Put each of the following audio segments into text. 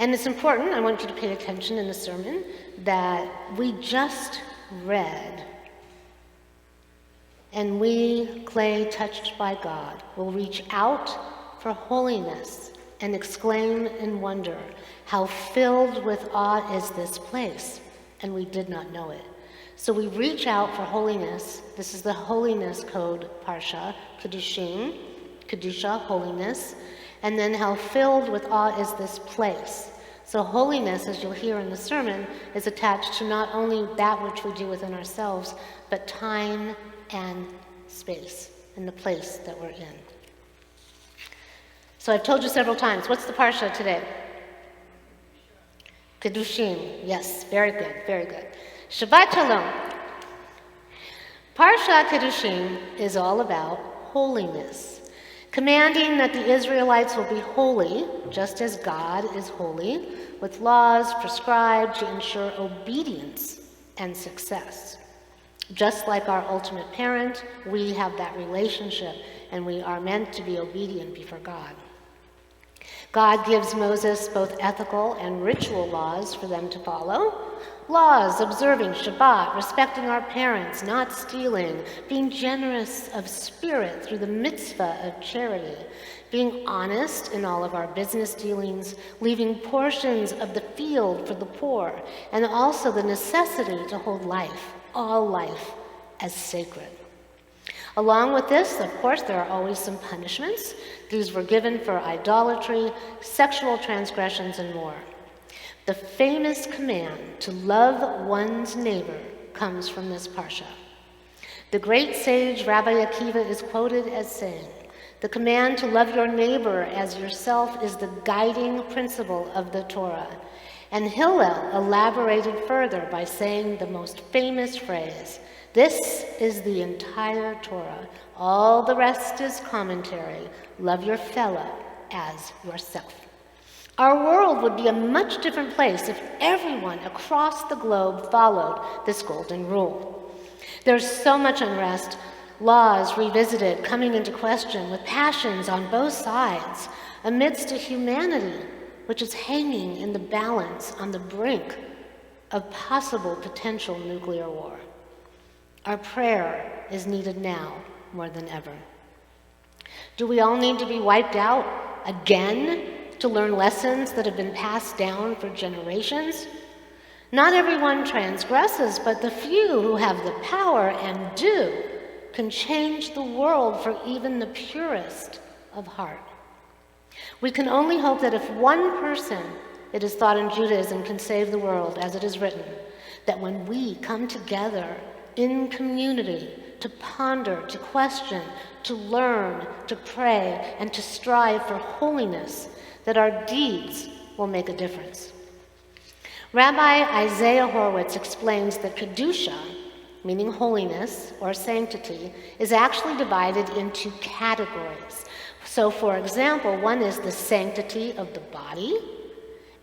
And it's important, I want you to pay attention in the sermon, that we just read, and we, clay touched by God, will reach out for holiness and exclaim in wonder, how filled with awe is this place, and we did not know it. So we reach out for holiness. This is the holiness code parsha, Kedoshim, Kedusha, holiness, and then how filled with awe is this place. So holiness, as you'll hear in the sermon, is attached to not only that which we do within ourselves, but time and space, and the place that we're in. So I've told you several times, what's the parsha today? Kedoshim, yes, very good, very good. Shabbat Shalom. Parsha Kedoshim is all about holiness, commanding that the Israelites will be holy, just as God is holy, with laws prescribed to ensure obedience and success. Just like our ultimate parent, we have that relationship, and we are meant to be obedient before God. God gives Moses both ethical and ritual laws for them to follow. Laws observing Shabbat, respecting our parents, not stealing, being generous of spirit through the mitzvah of charity, being honest in all of our business dealings, leaving portions of the field for the poor, and also the necessity to hold life, all life, as sacred. Along with this, of course, there are always some punishments. These were given for idolatry, sexual transgressions, and more. The famous command to love one's neighbor comes from this parsha. The great sage Rabbi Akiva is quoted as saying, "The command to love your neighbor as yourself is the guiding principle of the Torah." And Hillel elaborated further by saying the most famous phrase, "This is the entire Torah. All the rest is commentary. Love your fellow as yourself." Our world would be a much different place if everyone across the globe followed this golden rule. There's so much unrest, laws revisited, coming into question, with passions on both sides, amidst a humanity which is hanging in the balance on the brink of possible potential nuclear war. Our prayer is needed now more than ever. Do we all need to be wiped out again to learn lessons that have been passed down for generations? Not everyone transgresses, but the few who have the power and do can change the world for even the purest of heart. We can only hope that if one person, it is thought in Judaism, can save the world, as it is written, that when we come together in community to ponder, to question, to learn, to pray, and to strive for holiness, that our deeds will make a difference. Rabbi Isaiah Horowitz explains that Kedusha, meaning holiness or sanctity, is actually divided into categories. So, for example, one is the sanctity of the body,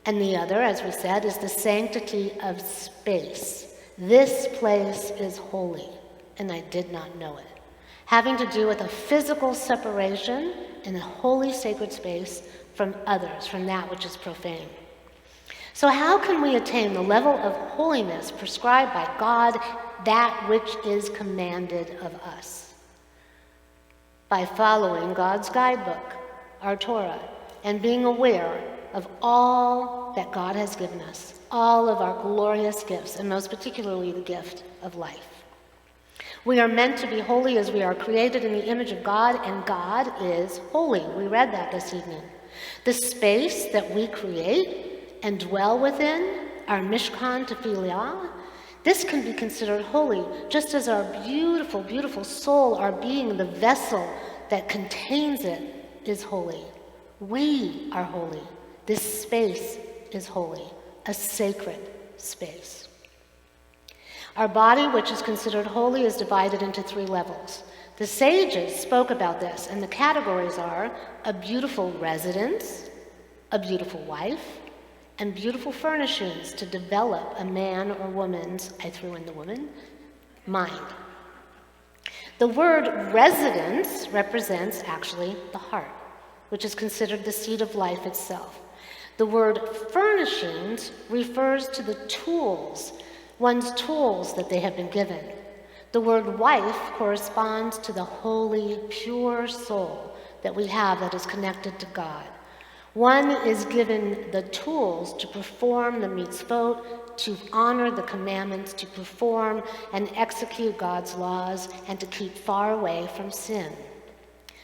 and the other, as we said, is the sanctity of space. This place is holy, and I did not know it. Having to do with a physical separation in a holy sacred space from others, from that which is profane. So how can we attain the level of holiness prescribed by God, that which is commanded of us? By following God's guidebook, our Torah, and being aware of all that God has given us, all of our glorious gifts, and most particularly the gift of life. We are meant to be holy as we are created in the image of God, and God is holy. We read that this evening. The space that we create and dwell within, our Mishkan Tefillah, this can be considered holy, just as our beautiful, beautiful soul, our being, the vessel that contains it, is holy. We are holy. This space is holy, a sacred space. Our body, which is considered holy, is divided into 3 levels. The sages spoke about this, and the categories are a beautiful residence, a beautiful wife, and beautiful furnishings to develop a man or woman's, I threw in the woman, mind. The word residence represents actually the heart, which is considered the seat of life itself. The word furnishings refers to the tools, one's tools that they have been given. The word wife corresponds to the holy, pure soul that we have that is connected to God. One is given the tools to perform the mitzvot, to honor the commandments, to perform and execute God's laws, and to keep far away from sin.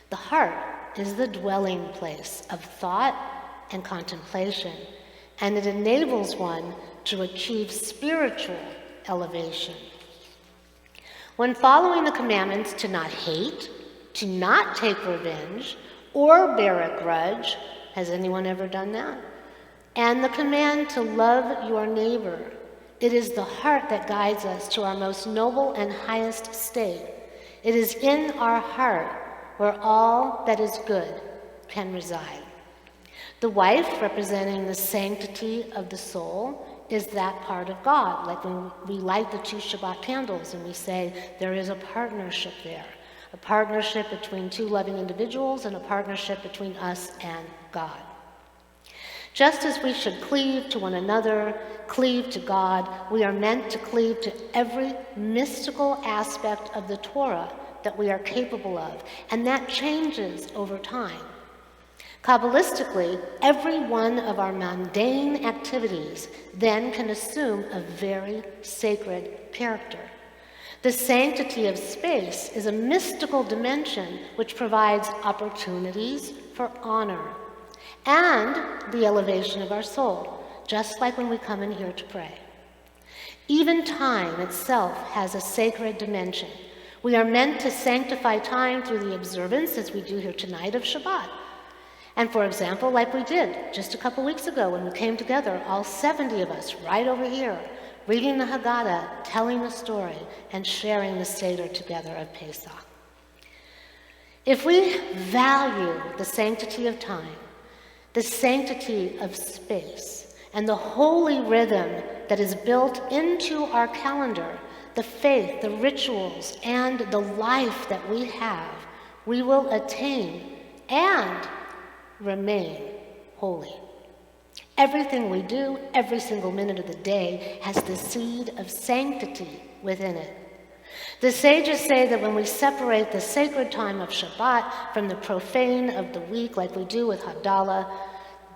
The heart is the dwelling place of thought and contemplation, and it enables one to achieve spiritual elevation. When following the commandments to not hate, to not take revenge, or bear a grudge, has anyone ever done that? And the command to love your neighbor, it is the heart that guides us to our most noble and highest state. It is in our heart where all that is good can reside. The wife, representing the sanctity of the soul, is that part of God. Like when we light the 2 Shabbat candles and we say there is a partnership there, a partnership between 2 loving individuals and a partnership between us and God. Just as we should cleave to one another, cleave to God, we are meant to cleave to every mystical aspect of the Torah that we are capable of, and that changes over time. Kabbalistically, every one of our mundane activities then can assume a very sacred character. The sanctity of space is a mystical dimension which provides opportunities for honor and the elevation of our soul, just like when we come in here to pray. Even time itself has a sacred dimension. We are meant to sanctify time through the observance, as we do here tonight, of Shabbat. And for example, like we did just a couple weeks ago when we came together, all 70 of us right over here, reading the Haggadah, telling the story, and sharing the Seder together of Pesach. If we value the sanctity of time, the sanctity of space, and the holy rhythm that is built into our calendar, the faith, the rituals, and the life that we have, we will attain and remain holy. Everything we do, every single minute of the day, has the seed of sanctity within it. The sages say that when we separate the sacred time of Shabbat from the profane of the week, like we do with Havdalah,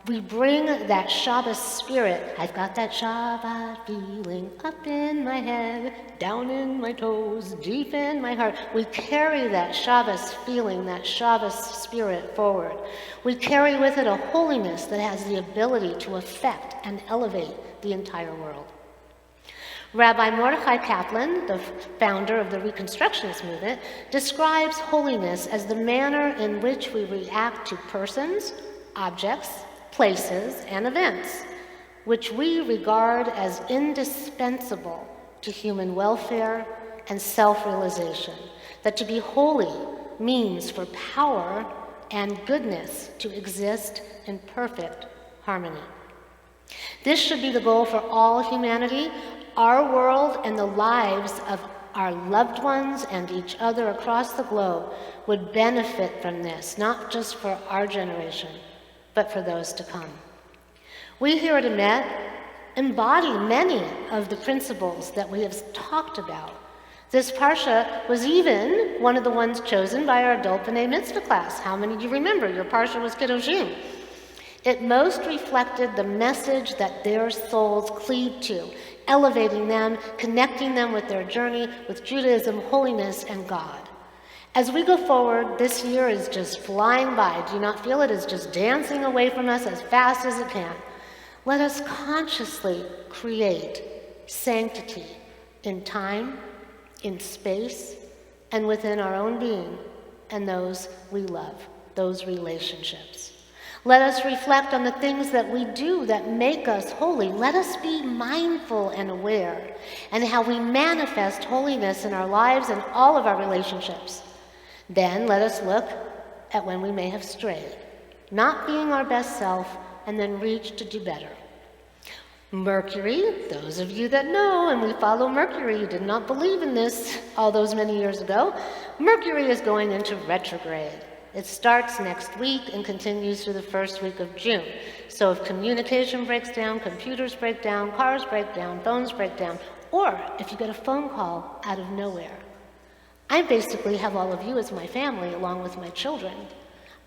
we bring that Shabbos spirit. I've got that Shabbat feeling up in my head, down in my toes, deep in my heart. We carry that Shabbos feeling, that Shabbos spirit forward. We carry with it a holiness that has the ability to affect and elevate the entire world. Rabbi Mordechai Kaplan, the founder of the Reconstructionist movement, describes holiness as the manner in which we react to persons, objects, places, and events, which we regard as indispensable to human welfare and self-realization. That to be holy means for power and goodness to exist in perfect harmony. This should be the goal for all humanity. Our world and the lives of our loved ones and each other across the globe would benefit from this, not just for our generation, but for those to come. We here at Emet embody many of the principles that we have talked about. This Parsha was even one of the ones chosen by our adult B'nai Mitzvah class. How many do you remember? Your Parsha was Kedoshim. It most reflected the message that their souls cleaved to, elevating them, connecting them with their journey with Judaism, holiness, and God. As we go forward, this year is just flying by. Do you not feel it is just dancing away from us as fast as it can? Let us consciously create sanctity in time, in space, and within our own being and those we love, those relationships. Let us reflect on the things that we do that make us holy. Let us be mindful and aware, and how we manifest holiness in our lives and all of our relationships. Then let us look at when we may have strayed, not being our best self, and then reach to do better. Mercury, those of you that know, and we follow Mercury, you did not believe in this all those many years ago, Mercury is going into retrograde. It starts next week and continues through the first week of June. So if communication breaks down, computers break down, cars break down, phones break down, or if you get a phone call out of nowhere, I basically have all of you as my family along with my children.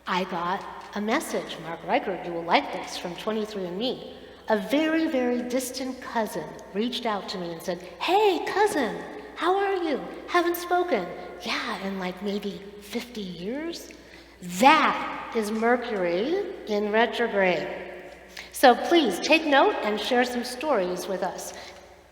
I got a message, Mark Reichert, you will like this, from 23andMe. A very, very distant cousin reached out to me and said, "Hey, cousin, how are you? Haven't spoken." Yeah, in like maybe 50 years. That is Mercury in retrograde. So please take note and share some stories with us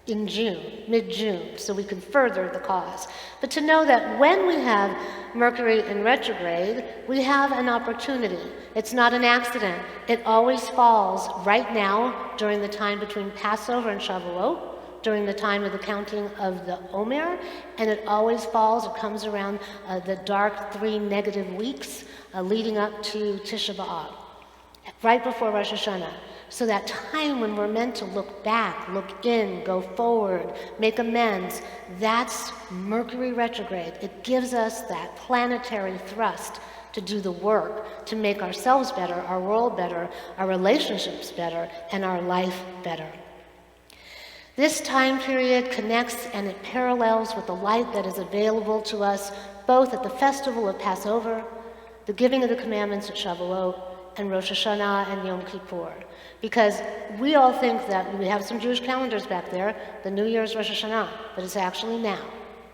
in June, mid-June, so we can further the cause. But to know that when we have Mercury in retrograde, we have an opportunity. It's not an accident. It always falls right now during the time between Passover and Shavuot, during the time of the counting of the Omer, and it always falls, it comes around the dark 3 negative weeks leading up to Tisha B'Av, right before Rosh Hashanah. So that time when we're meant to look back, look in, go forward, make amends, that's Mercury retrograde. It gives us that planetary thrust to do the work, to make ourselves better, our world better, our relationships better, and our life better. This time period connects and it parallels with the light that is available to us both at the festival of Passover, the giving of the commandments at Shavuot, and Rosh Hashanah and Yom Kippur. Because we all think that we have some Jewish calendars back there, the New Year's Rosh Hashanah, but it's actually now,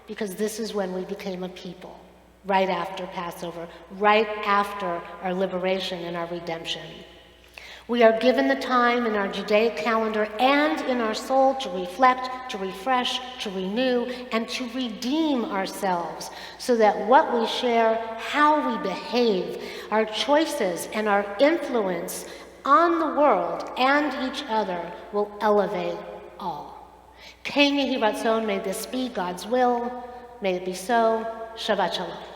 because this is when we became a people, right after Passover, right after our liberation and our redemption. We are given the time in our Judaic calendar and in our soul to reflect, to refresh, to renew, and to redeem ourselves so that what we share, how we behave, our choices, and our influence on the world and each other will elevate all. K'nei Yehi Ratzon, may this be God's will. May it be so. Shabbat Shalom.